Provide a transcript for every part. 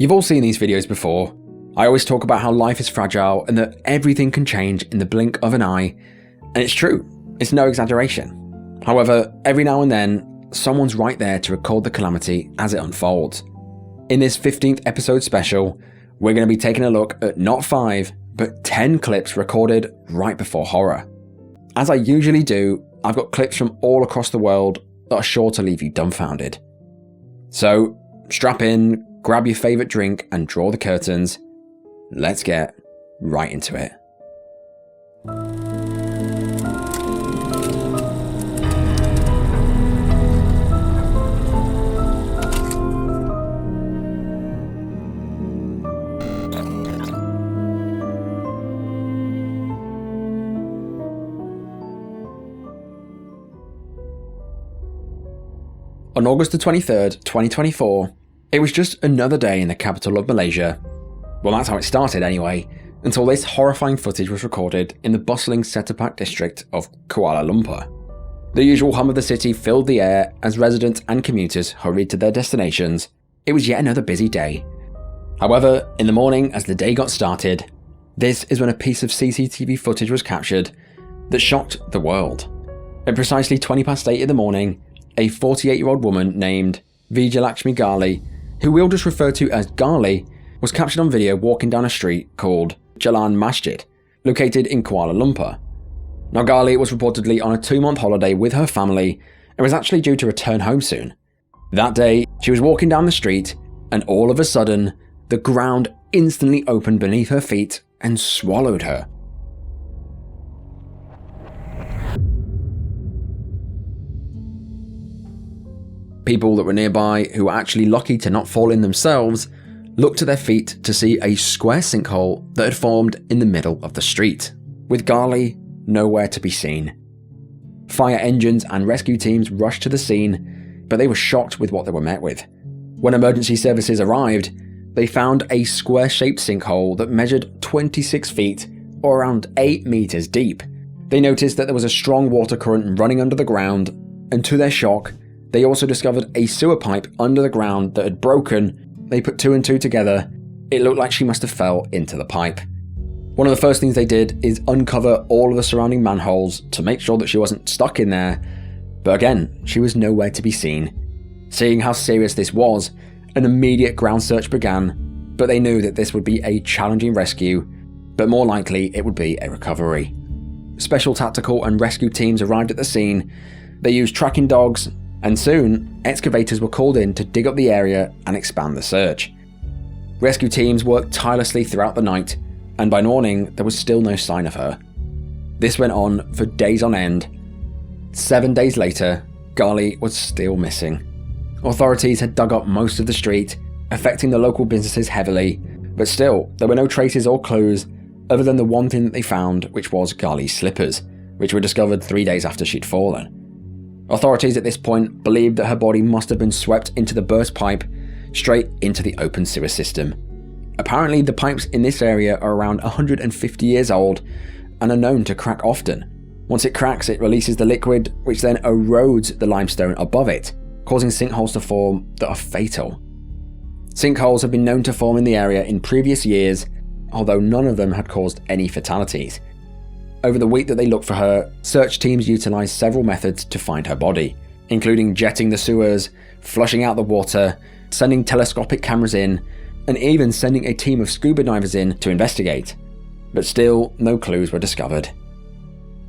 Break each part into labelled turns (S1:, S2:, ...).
S1: You've all seen these videos before. I always talk about how life is fragile and that everything can change in the blink of an eye. And it's true, it's no exaggeration. However, every now and then, someone's right there to record the calamity as it unfolds. In this 15th episode special, we're going to be taking a look at not 5, but 10 clips recorded right before horror. As I usually do, I've got clips from all across the world that are sure to leave you dumbfounded. So, strap in, grab your favourite drink and draw the curtains. Let's get right into it. On August the 23rd, 2024, it was just another day in the capital of Malaysia. Well, that's how it started anyway, until this horrifying footage was recorded in the bustling Setapak district of Kuala Lumpur. The usual hum of the city filled the air as residents and commuters hurried to their destinations. It was yet another busy day. However, in the morning as the day got started, this is when a piece of CCTV footage was captured that shocked the world. At precisely 20 past 8 in the morning, a 48-year-old woman named Vijayalakshmi Gali, who we'll just refer to as Gali, was captured on video walking down a street called Jalan Masjid, located in Kuala Lumpur. Now, Gali was reportedly on a 2-month holiday with her family and was actually due to return home soon. That day, she was walking down the street and all of a sudden, the ground instantly opened beneath her feet and swallowed her. People that were nearby, who were actually lucky to not fall in themselves, looked to their feet to see a square sinkhole that had formed in the middle of the street, with Gali nowhere to be seen. Fire engines and rescue teams rushed to the scene, but they were shocked with what they were met with. When emergency services arrived, they found a square-shaped sinkhole that measured 26 feet, or around 8 meters deep. They noticed that there was a strong water current running under the ground, and to their shock, they also discovered a sewer pipe under the ground that had broken. They put 2 and 2 together. It looked like she must have fell into the pipe. One of the first things they did is uncover all of the surrounding manholes to make sure that she wasn't stuck in there. But again, she was nowhere to be seen. Seeing how serious this was, an immediate ground search began, but they knew that this would be a challenging rescue, but more likely it would be a recovery. Special tactical and rescue teams arrived at the scene. They used tracking dogs, and soon, excavators were called in to dig up the area and expand the search. Rescue teams worked tirelessly throughout the night, and by morning, there was still no sign of her. This went on for days on end. 7 days later, Gali was still missing. Authorities had dug up most of the street, affecting the local businesses heavily, but still, there were no traces or clues other than the one thing that they found, which was Gali's slippers, which were discovered 3 days after she'd fallen. Authorities at this point believed that her body must have been swept into the burst pipe, straight into the open sewer system. Apparently, the pipes in this area are around 150 years old and are known to crack often. Once it cracks, it releases the liquid, which then erodes the limestone above it, causing sinkholes to form that are fatal. Sinkholes have been known to form in the area in previous years, although none of them had caused any fatalities. Over the week that they looked for her, search teams utilised several methods to find her body, including jetting the sewers, flushing out the water, sending telescopic cameras in, and even sending a team of scuba divers in to investigate. But still, no clues were discovered.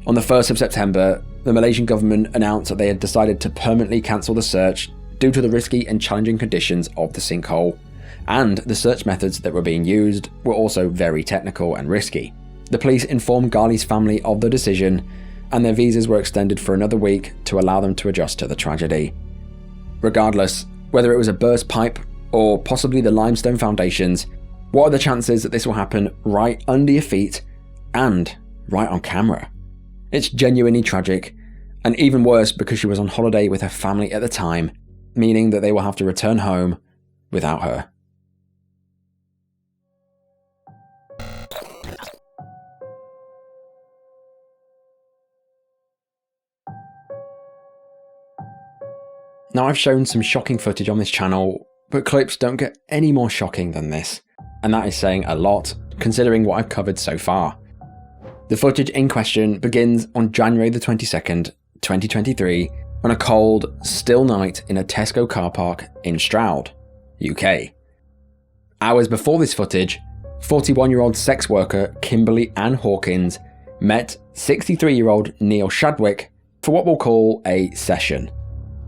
S1: On the 1st of September, the Malaysian government announced that they had decided to permanently cancel the search due to the risky and challenging conditions of the sinkhole, and the search methods that were being used were also very technical and risky. The police informed Gali's family of the decision, and their visas were extended for another week to allow them to adjust to the tragedy. Regardless, whether it was a burst pipe or possibly the limestone foundations, what are the chances that this will happen right under your feet and right on camera? It's genuinely tragic, and even worse because she was on holiday with her family at the time, meaning that they will have to return home without her. Now, I've shown some shocking footage on this channel But clips don't get any more shocking than this, and that is saying a lot, considering what I've covered so far. The footage in question begins on January the 22nd, 2023, on a cold, still night in a Tesco car park in Stroud, UK. Hours before this footage, 41-year-old sex worker Kimberly Ann Hawkins met 63-year-old Neil Shadwick for what we'll call a session.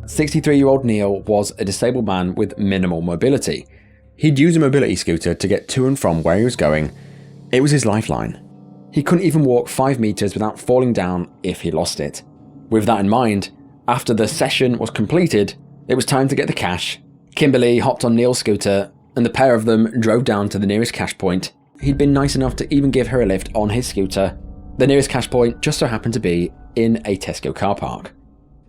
S1: 63-year-old Neil was a disabled man with minimal mobility. He'd use a mobility scooter to get to and from where he was going. It was his lifeline. He couldn't even walk 5 meters without falling down if he lost it. With that in mind, after the session was completed, it was time to get the cash. Kimberly hopped on Neil's scooter and the pair of them drove down to the nearest cash point. He'd been nice enough to even give her a lift on his scooter. The nearest cash point just so happened to be in a Tesco car park.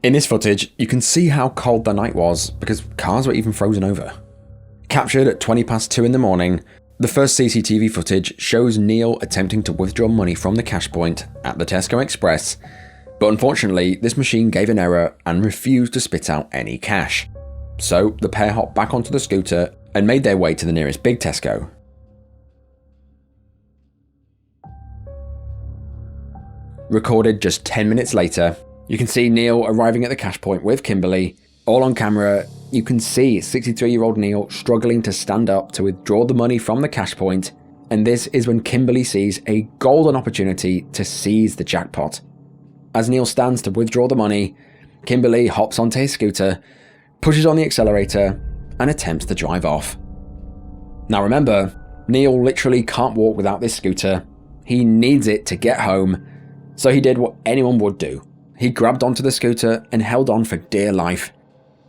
S1: In this footage, you can see how cold the night was because cars were even frozen over. Captured at 2:20 in the morning, the first CCTV footage shows Neil attempting to withdraw money from the cash point at the Tesco Express, but unfortunately this machine gave an error and refused to spit out any cash. So the pair hopped back onto the scooter and made their way to the nearest big Tesco. Recorded just 10 minutes later, you can see Neil arriving at the cash point with Kimberly. All on camera, you can see 63-year-old Neil struggling to stand up to withdraw the money from the cash point, and this is when Kimberly sees a golden opportunity to seize the jackpot. As Neil stands to withdraw the money, Kimberly hops onto his scooter, pushes on the accelerator, and attempts to drive off. Now remember, Neil literally can't walk without this scooter. He needs it to get home, so he did what anyone would do. He grabbed onto the scooter and held on for dear life.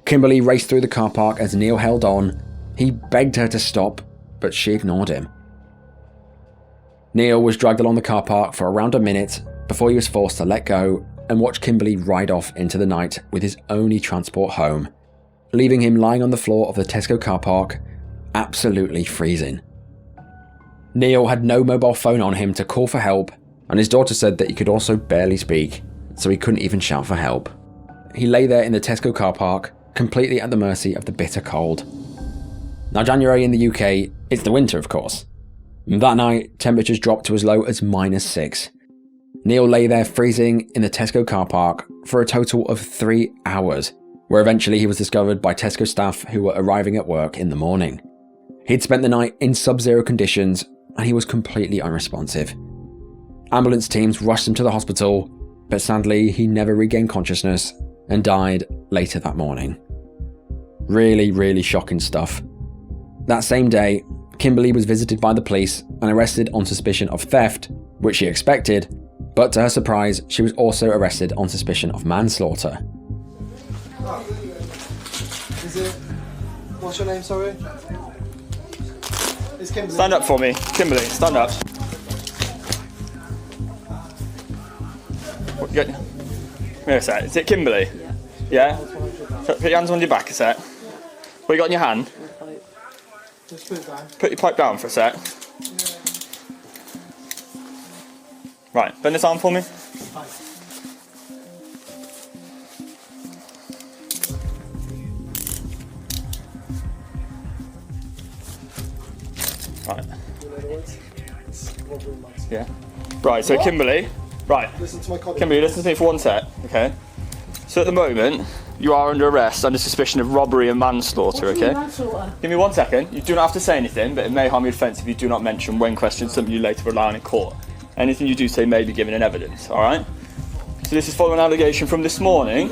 S1: Kimberly raced through the car park as Neil held on. He begged her to stop, but she ignored him. Neil was dragged along the car park for around a minute before he was forced to let go and watch Kimberly ride off into the night with his only transport home, leaving him lying on the floor of the Tesco car park, absolutely freezing. Neil had no mobile phone on him to call for help, and his daughter said that he could also barely speak, so he couldn't even shout for help. He lay there in the Tesco car park, completely at the mercy of the bitter cold. Now January in the UK, it's the winter of course. That night, temperatures dropped to as low as -6. Neil lay there freezing in the Tesco car park for a total of 3 hours, where eventually he was discovered by Tesco staff who were arriving at work in the morning. He'd spent the night in sub-zero conditions and he was completely unresponsive. Ambulance teams rushed him to the hospital, but sadly he never regained consciousness and died later that morning. Really, really shocking stuff. That same day, Kimberly was visited by the police and arrested on suspicion of theft, which she expected, but to her surprise, she was also arrested on suspicion of manslaughter.
S2: Is it? What's your name, sorry? It's Kimberly.
S3: Stand up for me. Kimberly, stand up. What, come here a sec. Is it Kimberly? Yeah? Put your hands on your back a sec. What you got in your hand?
S2: Just put it down.
S3: Put your pipe down for a sec. Right, bend this arm for me. Right. Yeah. Right, so Kimberly. Right.
S2: Listen to my colleague.
S3: Kimberly, listen to me for 1 sec, okay? So at the moment, you are under arrest under suspicion of robbery and manslaughter, okay? Give me 1 second. You do not have to say anything, but it may harm your defence if you do not mention when questioned something you later rely on in court. Anything you do say may be given in evidence, alright? So this is following an allegation from this morning.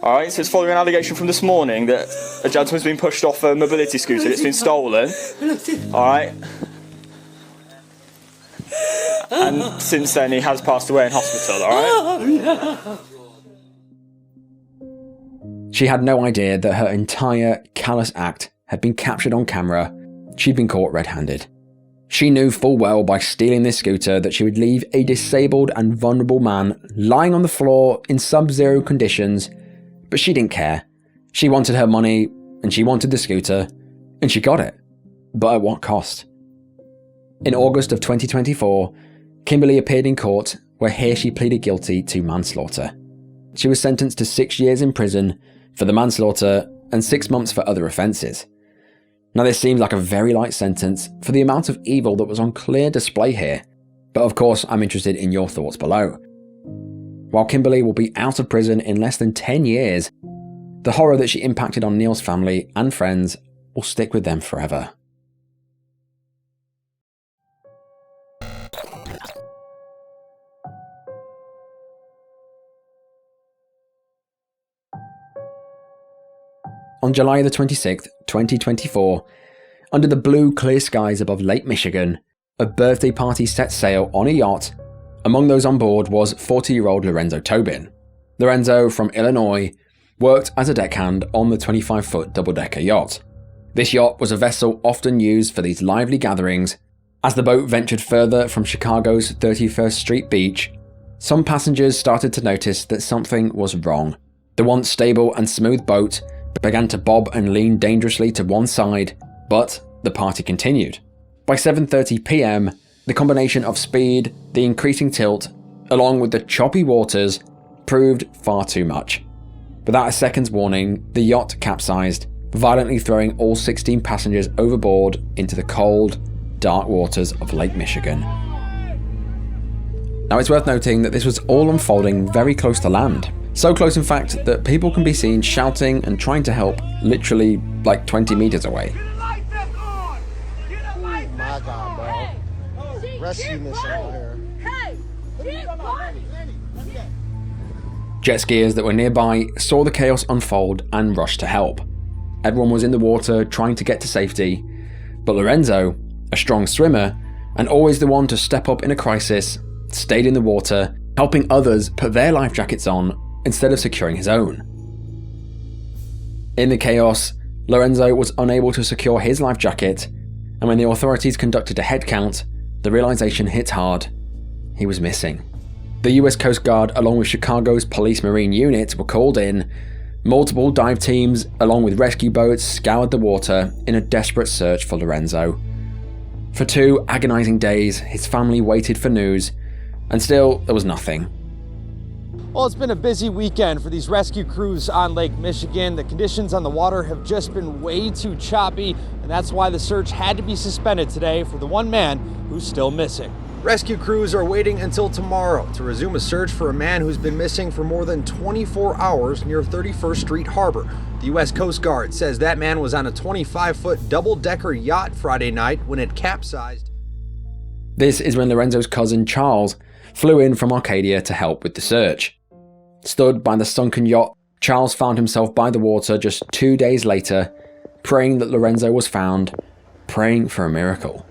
S3: Alright, so it's following an allegation from this morning that a gentleman's been pushed off a mobility scooter that's been stolen. Alright? And since then he has passed away in hospital, alright?
S1: She had no idea that her entire callous act had been captured on camera. She'd been caught red-handed. She knew full well by stealing this scooter that she would leave a disabled and vulnerable man lying on the floor in sub-zero conditions, but she didn't care. She wanted her money, and she wanted the scooter, and she got it. But at what cost? In August of 2024, Kimberly appeared in court, where here she pleaded guilty to manslaughter. She was sentenced to 6 years in prison, for the manslaughter and 6 months for other offences. Now this seems like a very light sentence for the amount of evil that was on clear display here, but of course I'm interested in your thoughts below. While Kimberly will be out of prison in less than 10 years, the horror that she impacted on Neil's family and friends will stick with them forever. On July the 26th, 2024, under the blue clear skies above Lake Michigan, a birthday party set sail on a yacht. Among those on board was 40-year-old Lorenzo Tobin. Lorenzo, from Illinois, worked as a deckhand on the 25-foot double-decker yacht. This yacht was a vessel often used for these lively gatherings. As the boat ventured further from Chicago's 31st Street beach, some passengers started to notice that something was wrong. The once stable and smooth boat began to bob and lean dangerously to one side, but the party continued. By 7:30 p.m, the combination of speed, the increasing tilt, along with the choppy waters, proved far too much. Without a second's warning, the yacht capsized, violently throwing all 16 passengers overboard into the cold, dark waters of Lake Michigan. Now it's worth noting that this was all unfolding very close to land. So close in fact that people can be seen shouting and trying to help literally like 20 meters away.
S2: My God, bro. Rescue mission out here.
S1: Jet skiers that were nearby saw the chaos unfold and rushed to help. Everyone was in the water trying to get to safety, but Lorenzo, a strong swimmer and always the one to step up in a crisis, stayed in the water, helping others put their life jackets on instead of securing his own. In the chaos, Lorenzo was unable to secure his life jacket, and when the authorities conducted a head count, the realization hit hard: he was missing. The US Coast Guard, along with Chicago's Police Marine Unit, were called in. Multiple dive teams, along with rescue boats, scoured the water in a desperate search for Lorenzo. For 2 agonizing days, his family waited for news, and still there was nothing.
S4: Well, it's been a busy weekend for these rescue crews on Lake Michigan. The conditions on the water have just been way too choppy, and that's why the search had to be suspended today for the one man who's still missing. Rescue crews are waiting until tomorrow to resume a search for a man who's been missing for more than 24 hours near 31st Street Harbor. The U.S. Coast Guard says that man was on a 25-foot double-decker yacht Friday night when it capsized.
S1: This is when Lorenzo's cousin Charles flew in from Arcadia to help with the search. Stood by the sunken yacht, Charles found himself by the water just 2 days later, praying that Lorenzo was found, praying for a miracle.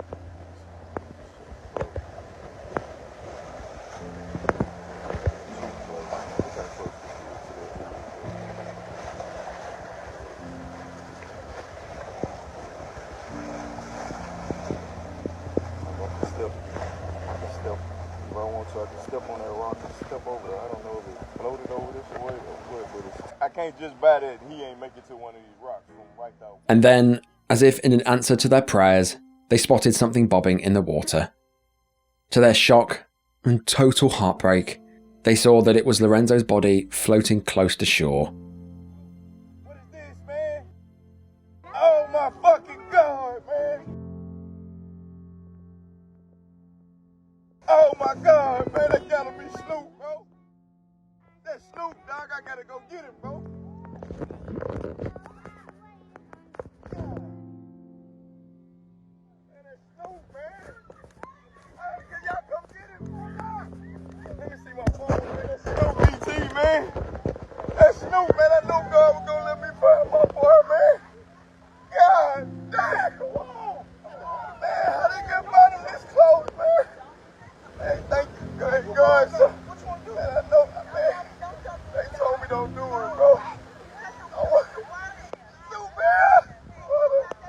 S5: Just bad at he ain't make it to one of these rocks right now.
S1: And then, as if in an answer to their prayers, they spotted something bobbing in the water. To their shock and total heartbreak, they saw that it was Lorenzo's body floating close to shore.
S5: What is this, man? Oh my fucking God, man! Oh my God, man, that gotta be Snoop, bro. That's Snoop, dog. I gotta go get him, bro. Man, that's Snoop, man. I know God was gonna let me find my boy, man. God damn, come on. Man, how they get by him this close, man? Hey, thank you, God. Man, I know, man. They told me don't do it, bro. Snoop, man.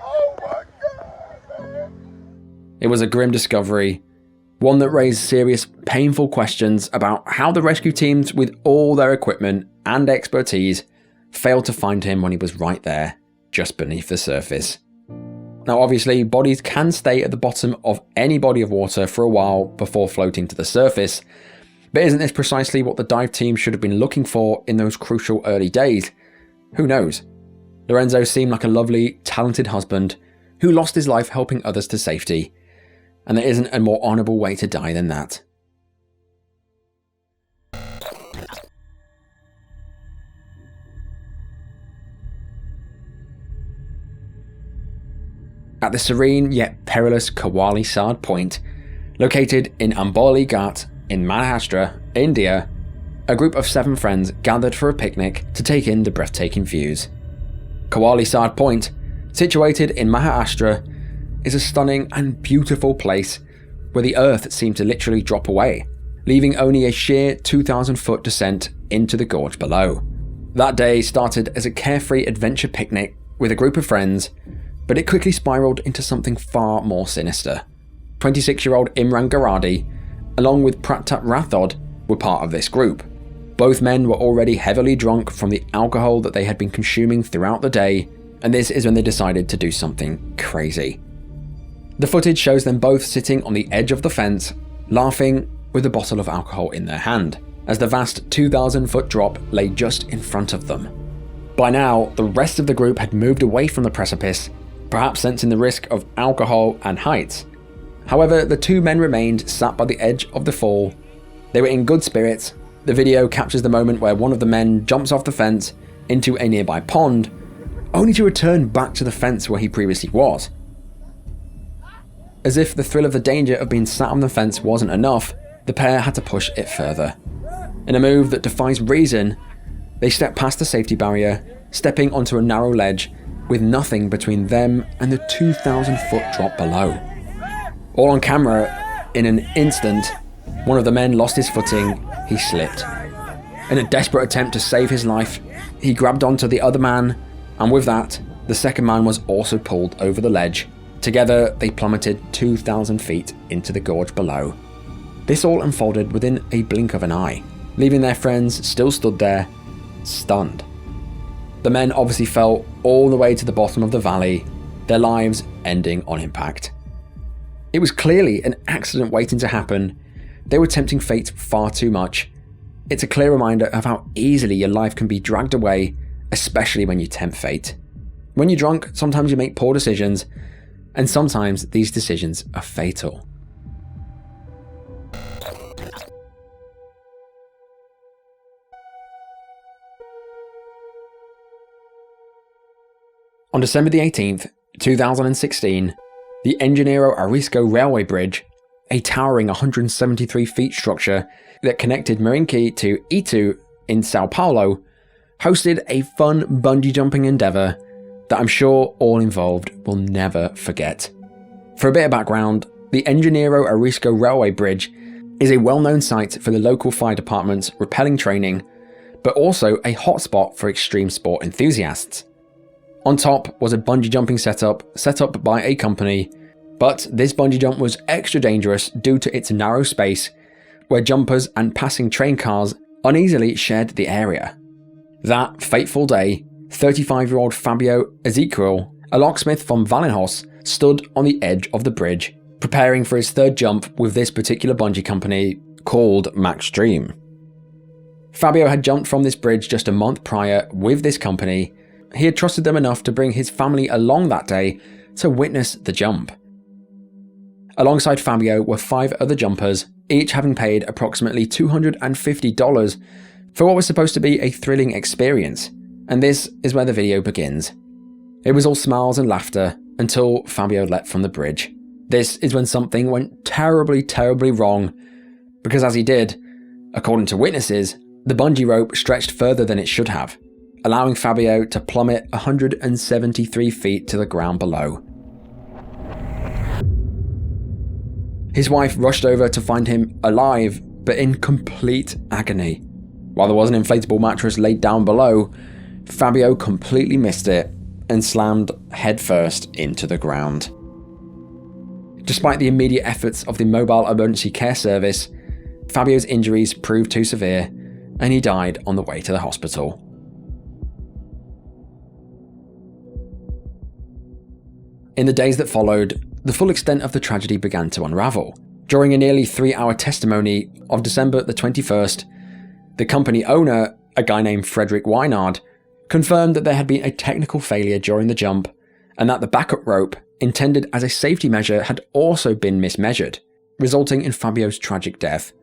S5: Oh my God, man.
S1: It was a grim discovery, one that raised serious, painful questions about how the rescue teams, with all their equipment and expertise, failed to find him when he was right there, just beneath the surface. Now obviously, bodies can stay at the bottom of any body of water for a while before floating to the surface, but isn't this precisely what the dive team should have been looking for in those crucial early days? Who knows? Lorenzo seemed like a lovely, talented husband who lost his life helping others to safety, and there isn't a more honourable way to die than that. At the serene yet perilous Kawali Sard Point, located in Amboli Ghat in Maharashtra, India, a group of 7 friends gathered for a picnic to take in the breathtaking views. Kawali Sard Point, situated in Maharashtra, is a stunning and beautiful place where the earth seemed to literally drop away, leaving only a sheer 2,000-foot descent into the gorge below. That day started as a carefree adventure picnic with a group of friends, but it quickly spiraled into something far more sinister. 26-year-old Imran Garadi, along with Pratap Rathod, were part of this group. Both men were already heavily drunk from the alcohol that they had been consuming throughout the day, and this is when they decided to do something crazy. The footage shows them both sitting on the edge of the fence, laughing with a bottle of alcohol in their hand, as the vast 2,000-foot drop lay just in front of them. By now, the rest of the group had moved away from the precipice, perhaps sensing the risk of alcohol and heights. However, the 2 men remained sat by the edge of the fall. They were in good spirits. The video captures the moment where one of the men jumps off the fence into a nearby pond, only to return back to the fence where he previously was. As if the thrill of the danger of being sat on the fence wasn't enough, the pair had to push it further. In a move that defies reason, they stepped past the safety barrier, stepping onto a narrow ledge with nothing between them and the 2,000-foot drop below. All on camera, in an instant, one of the men lost his footing, he slipped. In a desperate attempt to save his life, he grabbed onto the other man, and with that, the second man was also pulled over the ledge. Together, they plummeted 2,000 feet into the gorge below. This all unfolded within a blink of an eye, leaving their friends still stood there, stunned. The men obviously fell all the way to the bottom of the valley, their lives ending on impact. It was clearly an accident waiting to happen. They were tempting fate far too much. It's a clear reminder of how easily your life can be dragged away, especially when you tempt fate. When you're drunk, sometimes you make poor decisions, and sometimes these decisions are fatal. On December the 18th, 2016, the Engenheiro Arisco Railway Bridge, a towering 173 feet structure that connected Marinki to Itu in Sao Paulo, hosted a fun bungee jumping endeavour that I'm sure all involved will never forget. For a bit of background, the Engenheiro Arisco Railway Bridge is a well-known site for the local fire department's rappelling training, but also a hotspot for extreme sport enthusiasts. On top was a bungee jumping setup set up by a company, but this bungee jump was extra dangerous due to its narrow space, where jumpers and passing train cars uneasily shared the area. That fateful day, 35-year-old Fabio Ezequiel, a locksmith from Valenhos, stood on the edge of the bridge, preparing for his third jump with this particular bungee company called Maxstream. Fabio had jumped from this bridge just a month prior with this company. He had trusted them enough to bring his family along that day to witness the jump. Alongside Fabio were 5 other jumpers, each having paid approximately $250 for what was supposed to be a thrilling experience, and this is where the video begins. It was all smiles and laughter until Fabio leapt from the bridge. This is when something went terribly, terribly wrong, because as he did, according to witnesses, the bungee rope stretched further than it should have, allowing Fabio to plummet 173 feet to the ground below. His wife rushed over to find him alive, but in complete agony. While there was an inflatable mattress laid down below, Fabio completely missed it and slammed headfirst into the ground. Despite the immediate efforts of the mobile emergency care service, Fabio's injuries proved too severe and he died on the way to the hospital. In the days that followed, the full extent of the tragedy began to unravel. During a nearly 3-hour testimony of December the 21st, the company owner, a guy named Frederick Weinard, confirmed that there had been a technical failure during the jump and that the backup rope, intended as a safety measure, had also been mismeasured, resulting in Fabio's tragic death.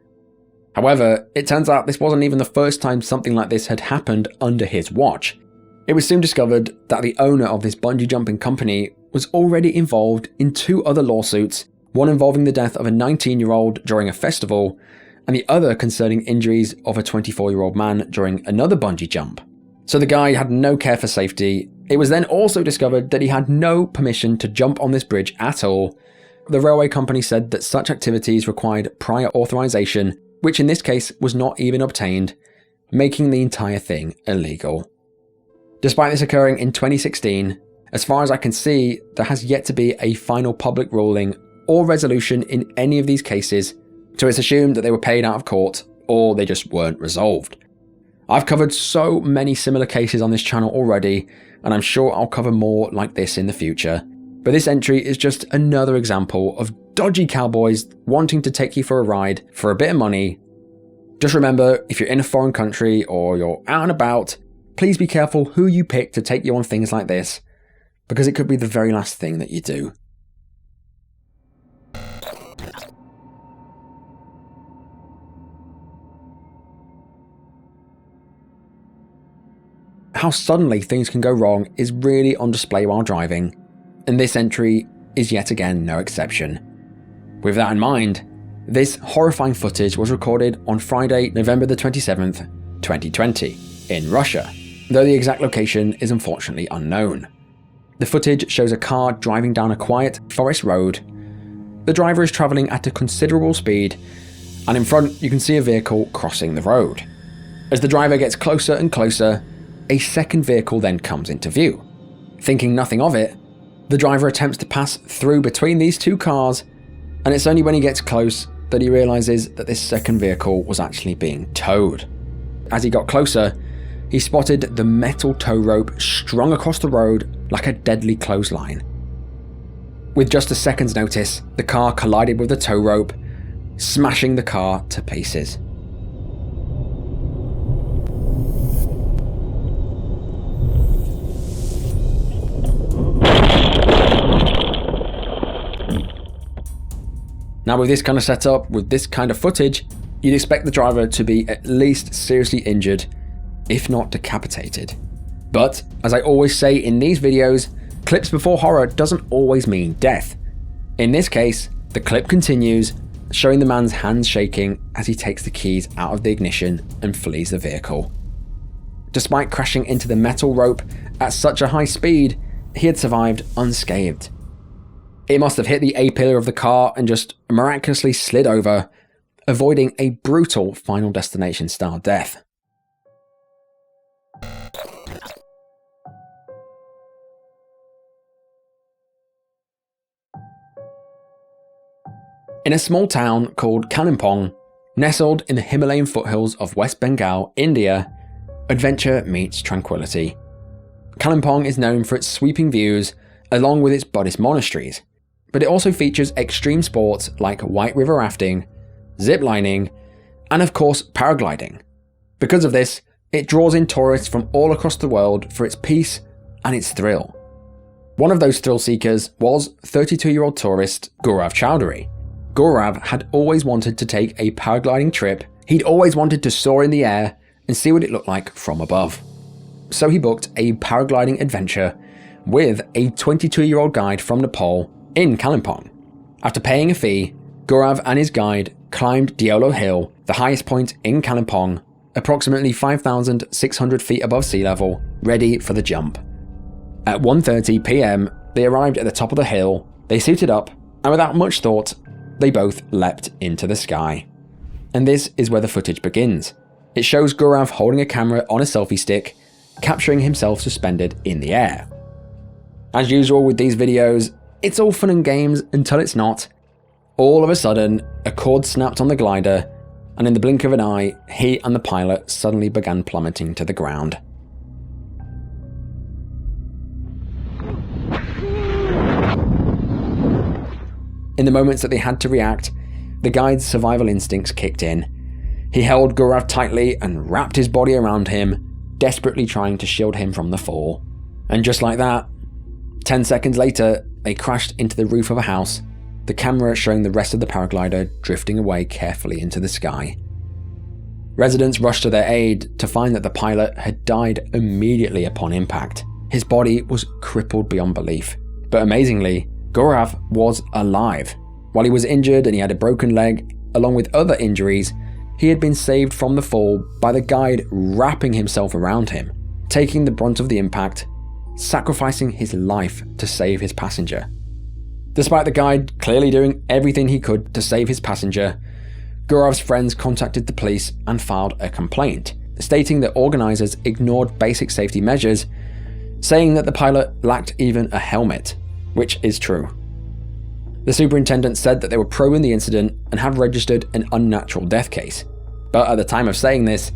S1: However, it turns out this wasn't even the first time something like this had happened under his watch. It was soon discovered that the owner of this bungee jumping company was already involved in 2 other lawsuits, one involving the death of a 19-year-old during a festival, and the other concerning injuries of a 24-year-old man during another bungee jump. So the guy had no care for safety. It was then also discovered that he had no permission to jump on this bridge at all. The railway company said that such activities required prior authorization, which in this case was not even obtained, making the entire thing illegal. Despite this occurring in 2016, as far as I can see, there has yet to be a final public ruling or resolution in any of these cases, so it's assumed that they were paid out of court or they just weren't resolved. I've covered so many similar cases on this channel already, and I'm sure I'll cover more like this in the future, but this entry is just another example of dodgy cowboys wanting to take you for a ride for a bit of money. Just remember, if you're in a foreign country or you're out and about, please be careful who you pick to take you on things like this, because it could be the very last thing that you do. How suddenly things can go wrong is really on display while driving, and this entry is yet again no exception. With that in mind, this horrifying footage was recorded on Friday, November the 27th, 2020, in Russia, though the exact location is unfortunately unknown. The footage shows a car driving down a quiet forest road. The driver is travelling at a considerable speed, and in front you can see a vehicle crossing the road. As the driver gets closer and closer, a second vehicle then comes into view. Thinking nothing of it, the driver attempts to pass through between these 2 cars, and it's only when he gets close that he realises that this second vehicle was actually being towed. As he got closer, he spotted the metal tow rope strung across the road like a deadly clothesline. With just a second's notice, the car collided with the tow rope, smashing the car to pieces. Now with this kind of setup, with this kind of footage, you'd expect the driver to be at least seriously injured, if not decapitated. But, as I always say in these videos, clips before horror doesn't always mean death. In this case, the clip continues, showing the man's hands shaking as he takes the keys out of the ignition and flees the vehicle. Despite crashing into the metal rope at such a high speed, he had survived unscathed. It must have hit the A-pillar of the car and just miraculously slid over, avoiding a brutal Final Destination style death. In a small town called Kalimpong, nestled in the Himalayan foothills of West Bengal, India, adventure meets tranquility. Kalimpong is known for its sweeping views along with its Buddhist monasteries, but it also features extreme sports like white river rafting, zip lining, and of course paragliding. Because of this, it draws in tourists from all across the world for its peace and its thrill. One of those thrill seekers was 32-year-old tourist Gaurav Chowdhury. Gaurav had always wanted to take a paragliding trip. He'd always wanted to soar in the air and see what it looked like from above. So he booked a paragliding adventure with a 22-year-old guide from Nepal in Kalimpong. After paying a fee, Gaurav and his guide climbed Diolo Hill, the highest point in Kalimpong, approximately 5,600 feet above sea level, ready for the jump. At 1:30 p.m, they arrived at the top of the hill, they suited up, and without much thought, they both leapt into the sky. And this is where the footage begins. It shows Gaurav holding a camera on a selfie stick, capturing himself suspended in the air. As usual with these videos, it's all fun and games until it's not. All of a sudden, a cord snapped on the glider, and in the blink of an eye, he and the pilot suddenly began plummeting to the ground. In the moments that they had to react, the guide's survival instincts kicked in. He held Gaurav tightly and wrapped his body around him, desperately trying to shield him from the fall. And just like that, 10 seconds later, they crashed into the roof of a house, the camera showing the rest of the paraglider drifting away carefully into the sky. Residents rushed to their aid to find that the pilot had died immediately upon impact. His body was crippled beyond belief. But amazingly, Gaurav was alive. While he was injured and he had a broken leg, along with other injuries, he had been saved from the fall by the guide wrapping himself around him, taking the brunt of the impact, sacrificing his life to save his passenger. Despite the guide clearly doing everything he could to save his passenger, Gaurav's friends contacted the police and filed a complaint, stating that organisers ignored basic safety measures, saying that the pilot lacked even a helmet, which is true. The superintendent said that they were probing the incident and have registered an unnatural death case. But at the time of saying this,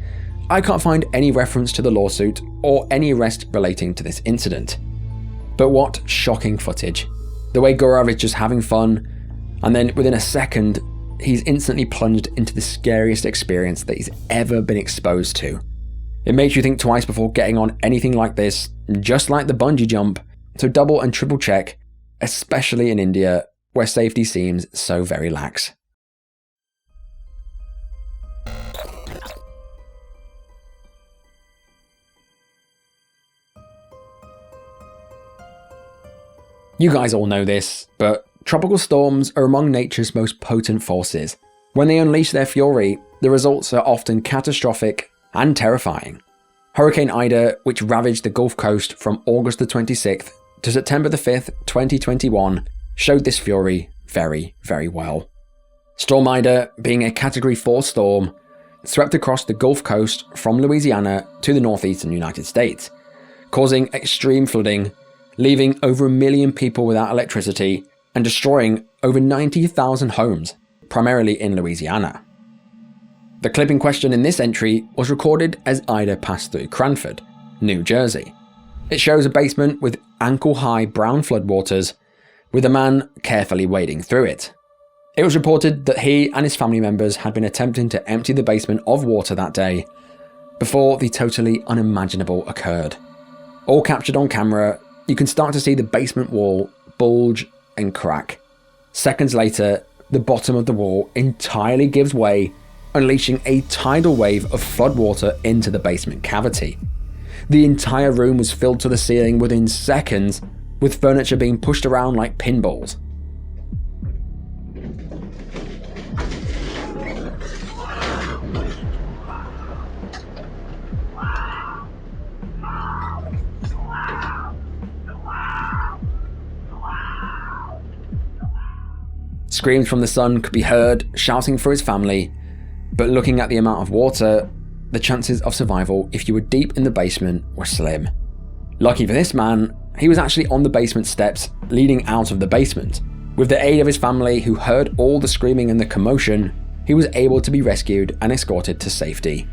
S1: I can't find any reference to the lawsuit or any arrest relating to this incident. But what shocking footage. The way Gaurav is just having fun, and then within a second, he's instantly plunged into the scariest experience that he's ever been exposed to. It makes you think twice before getting on anything like this, just like the bungee jump, so double and triple check, especially in India, where safety seems so very lax. You guys all know this, but tropical storms are among nature's most potent forces. When they unleash their fury, the results are often catastrophic and terrifying. Hurricane Ida, which ravaged the Gulf Coast from August the 26th to September the 5th, 2021, showed this fury very, very well. Storm Ida, being a Category 4 storm, swept across the Gulf Coast from Louisiana to the northeastern United States, causing extreme flooding, leaving over 1 million people without electricity and destroying over 90,000 homes, primarily in Louisiana. The clip in question in this entry was recorded as Ida passed through Cranford, New Jersey. It shows a basement with ankle-high brown floodwaters, with a man carefully wading through it. It was reported that he and his family members had been attempting to empty the basement of water that day, before the totally unimaginable occurred. All captured on camera, you can start to see the basement wall bulge and crack. Seconds later, the bottom of the wall entirely gives way, unleashing a tidal wave of floodwater into the basement cavity. The entire room was filled to the ceiling within seconds, with furniture being pushed around like pinballs. Screams from the son could be heard shouting for his family, but looking at the amount of water, the chances of survival if you were deep in the basement were slim. Lucky for this man, he was actually on the basement steps leading out of the basement. With the aid of his family who heard all the screaming and the commotion, he was able to be rescued and escorted to safety.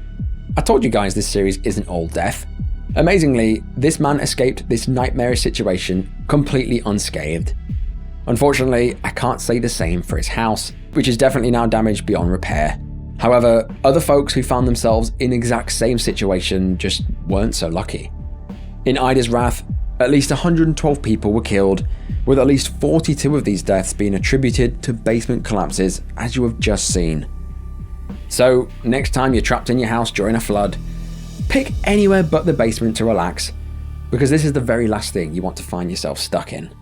S1: I told you guys this series isn't all death. Amazingly, this man escaped this nightmarish situation completely unscathed. Unfortunately, I can't say the same for his house, which is definitely now damaged beyond repair. However, other folks who found themselves in the exact same situation just weren't so lucky. In Ida's wrath, at least 112 people were killed, with at least 42 of these deaths being attributed to basement collapses, as you have just seen. So, next time you're trapped in your house during a flood, pick anywhere but the basement to relax, because this is the very last thing you want to find yourself stuck in.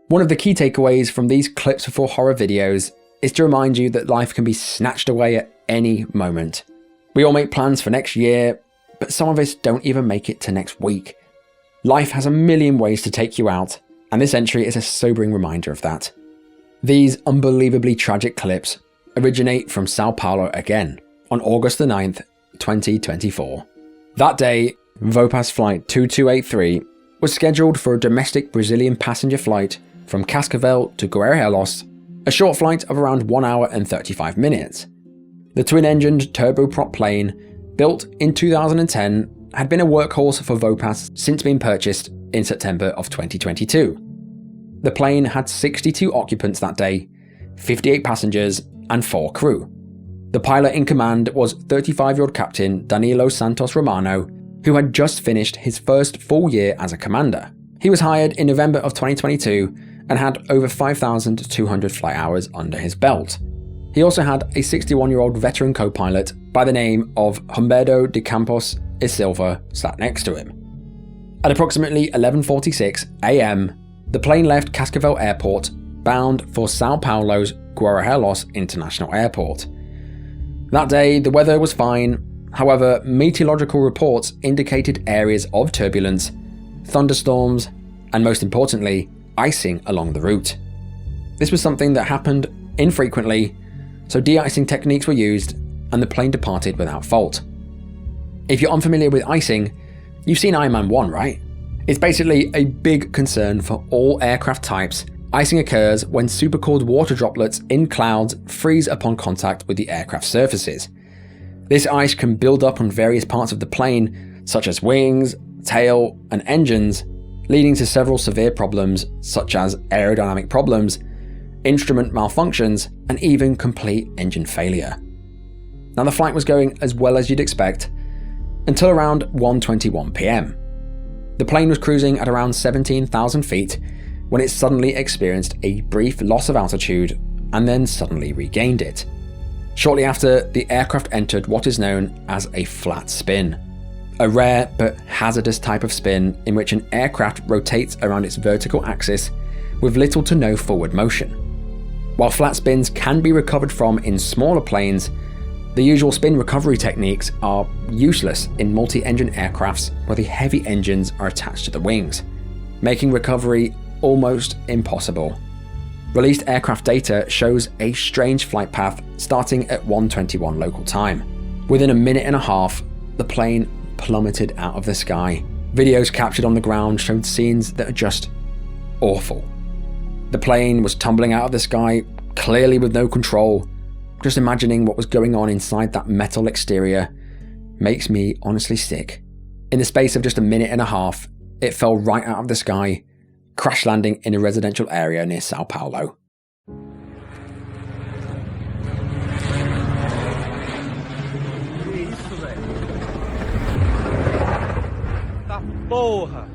S1: One of the key takeaways from these clips for horror videos is to remind you that life can be snatched away at any moment. We all make plans for next year, but some of us don't even make it to next week. Life has a million ways to take you out, and this entry is a sobering reminder of that. These unbelievably tragic clips originate from Sao Paulo again, on August the 9th, 2024. That day, Vopas Flight 2283 was scheduled for a domestic Brazilian passenger flight from Cascavel to Guarulhos, a short flight of around 1 hour and 35 minutes. The twin-engined turboprop plane built in 2010, had been a workhorse for Vopas since being purchased in September of 2022. The plane had 62 occupants that day, 58 passengers, and 4 crew. The pilot in command was 35-year-old Captain Danilo Santos Romano, who had just finished his first full year as a commander. He was hired in November of 2022 and had over 5,200 flight hours under his belt. He also had a 61-year-old veteran co-pilot by the name of Humberto de Campos e Silva sat next to him. At approximately 11:46 a.m., the plane left Cascavel Airport bound for Sao Paulo's Guarulhos International Airport. That day, the weather was fine. However, meteorological reports indicated areas of turbulence, thunderstorms, and most importantly, icing along the route. This was something that happened infrequently, so de-icing techniques were used and the plane departed without fault. If you're unfamiliar with icing, you've seen Iron Man 1, right? It's basically a big concern for all aircraft types. Icing occurs when supercooled water droplets in clouds freeze upon contact with the aircraft surfaces. This ice can build up on various parts of the plane, such as wings, tail, and engines, leading to several severe problems such as aerodynamic problems, instrument malfunctions, and even complete engine failure. Now, the flight was going as well as you'd expect until around 1:21 p.m. The plane was cruising at around 17,000 feet when it suddenly experienced a brief loss of altitude and then suddenly regained it. Shortly after, the aircraft entered what is known as a flat spin, a rare but hazardous type of spin in which an aircraft rotates around its vertical axis with little to no forward motion. While flat spins can be recovered from in smaller planes, the usual spin recovery techniques are useless in multi-engine aircrafts where the heavy engines are attached to the wings, making recovery almost impossible. Released aircraft data shows a strange flight path starting at 1:21 local time. Within a minute and a half, the plane plummeted out of the sky. Videos captured on the ground showed scenes that are just awful. The plane was tumbling out of the sky, clearly with no control. Just imagining what was going on inside that metal exterior makes me honestly sick. In the space of just a minute and a half, it fell right out of the sky, crash landing in a residential area near Sao Paulo.
S6: Tá porra!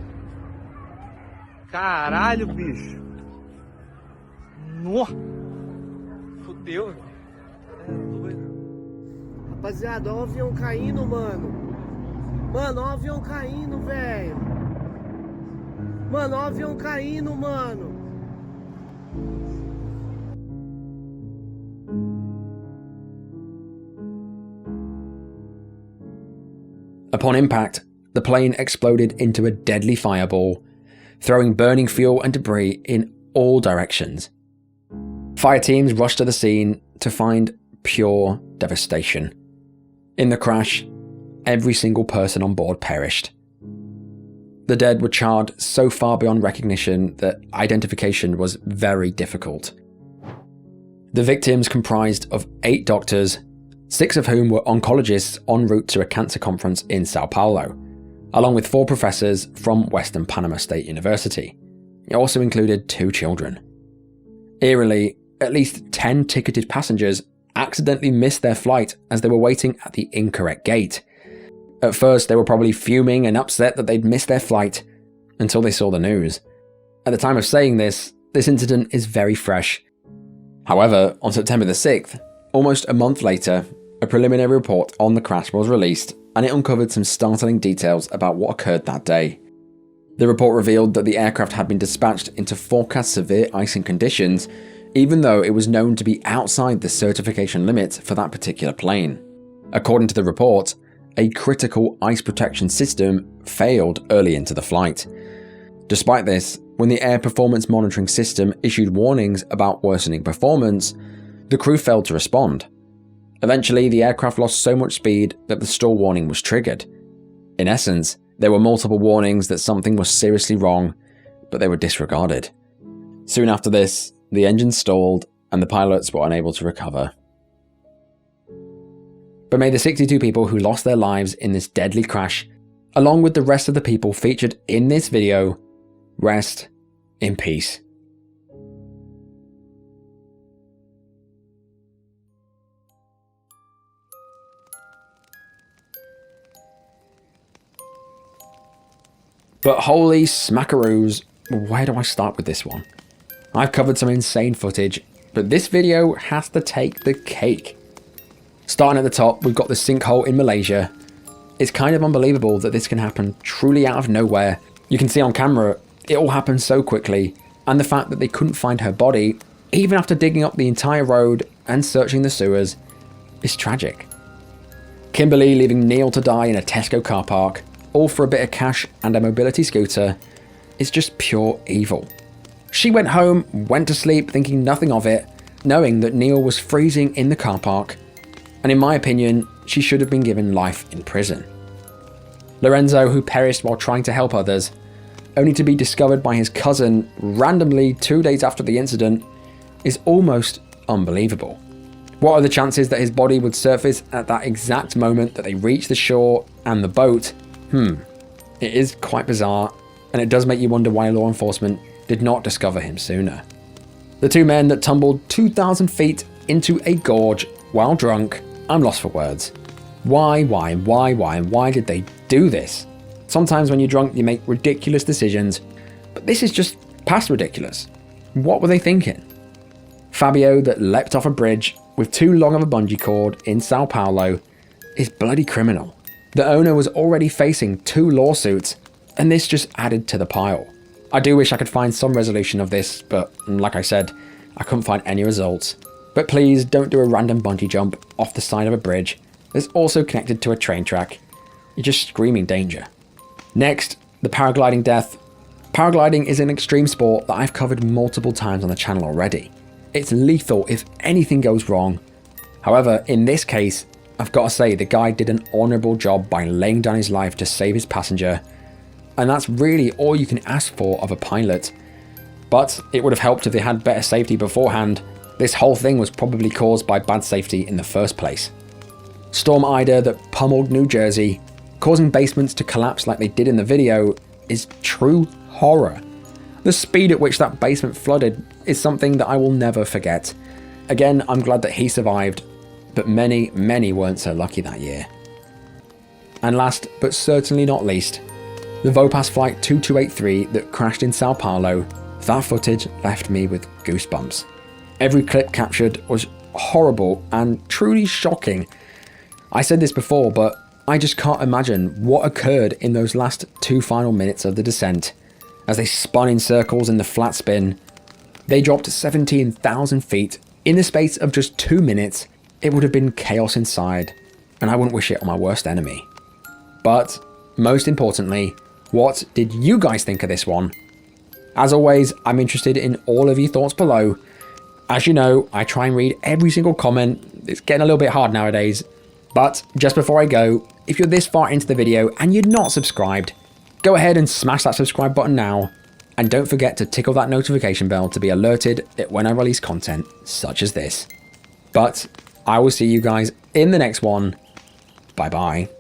S6: Caralho, bicho! Nó! Fudeu!
S2: Rapaziada, olha o avião caindo, mano. Mano, olha o avião caindo, velho. Mano, olha o avião caindo, mano.
S1: Upon impact, the plane exploded into a deadly fireball, throwing burning fuel and debris in all directions. Fire teams rushed to the scene to find pure devastation. In the crash, every single person on board perished. The dead were charred so far beyond recognition that identification was very difficult. The victims comprised of 8 doctors, 6 of whom were oncologists en route to a cancer conference in Sao Paulo, along with 4 professors from Western Panama State University. It also included 2 children. Eerily, at least 10 ticketed passengers accidentally missed their flight as they were waiting at the incorrect gate. At first, they were probably fuming and upset that they'd missed their flight until they saw the news. At the time of saying this incident is very fresh. However, on September the 6th, almost a month later, a preliminary report on the crash was released and it uncovered some startling details about what occurred that day. The report revealed that the aircraft had been dispatched into forecast severe icing conditions, even though it was known to be outside the certification limit for that particular plane. According to the report, a critical ice protection system failed early into the flight. Despite this, when the air performance monitoring system issued warnings about worsening performance, the crew failed to respond. Eventually, the aircraft lost so much speed that the stall warning was triggered. In essence, there were multiple warnings that something was seriously wrong, but they were disregarded. Soon after this, the engine stalled and the pilots were unable to recover. But may the 62 people who lost their lives in this deadly crash, along with the rest of the people featured in this video, rest in peace. But holy smackaroos, where do I start with this one? I've covered some insane footage, but this video has to take the cake. Starting at the top, we've got the sinkhole in Malaysia. It's kind of unbelievable that this can happen truly out of nowhere. You can see on camera, it all happened so quickly, and the fact that they couldn't find her body, even after digging up the entire road and searching the sewers, is tragic. Kimberly leaving Neil to die in a Tesco car park, all for a bit of cash and a mobility scooter, is just pure evil. She went home, went to sleep thinking nothing of it, knowing that Neil was freezing in the car park, and in my opinion, she should have been given life in prison. Lorenzo, who perished while trying to help others, only to be discovered by his cousin randomly 2 days after the incident, is almost unbelievable. What are the chances that his body would surface at that exact moment that they reach the shore and the boat? It is quite bizarre, and it does make you wonder why law enforcement did not discover him sooner. The two men that tumbled 2,000 feet into a gorge while drunk, I'm lost for words. Why did they do this? Sometimes when you're drunk you make ridiculous decisions, but this is just past ridiculous. What were they thinking? Fabio, that leapt off a bridge with too long of a bungee cord in Sao Paulo, is bloody criminal. The owner was already facing 2 lawsuits, and this just added to the pile. I do wish I could find some resolution of this, but like I said, I couldn't find any results. But please don't do a random bungee jump off the side of a bridge that's also connected to a train track. You're just screaming danger. Next, the paragliding death. Paragliding is an extreme sport that I've covered multiple times on the channel already. It's lethal if anything goes wrong. However, in this case, I've got to say the guy did an honourable job by laying down his life to save his passenger, and that's really all you can ask for of a pilot. But it would have helped if they had better safety beforehand. This whole thing was probably caused by bad safety in the first place. Storm Ida that pummeled New Jersey, causing basements to collapse like they did in the video, is true horror. The speed at which that basement flooded is something that I will never forget. Again, I'm glad that he survived, but many weren't so lucky that year. And last, but certainly not least, the Vopas Flight 2283 that crashed in Sao Paulo. That footage left me with goosebumps. Every clip captured was horrible and truly shocking. I said this before, but I just can't imagine what occurred in those last 2 final minutes of the descent. As they spun in circles in the flat spin, they dropped 17,000 feet in the space of just 2 minutes. It would have been chaos inside, and I wouldn't wish it on my worst enemy. But most importantly, what did you guys think of this one? As always, I'm interested in all of your thoughts below. As you know, I try and read every single comment. It's getting a little bit hard nowadays. But just before I go, if you're this far into the video and you're not subscribed, go ahead and smash that subscribe button now. And don't forget to tickle that notification bell to be alerted when I release content such as this. But I will see you guys in the next one. Bye bye.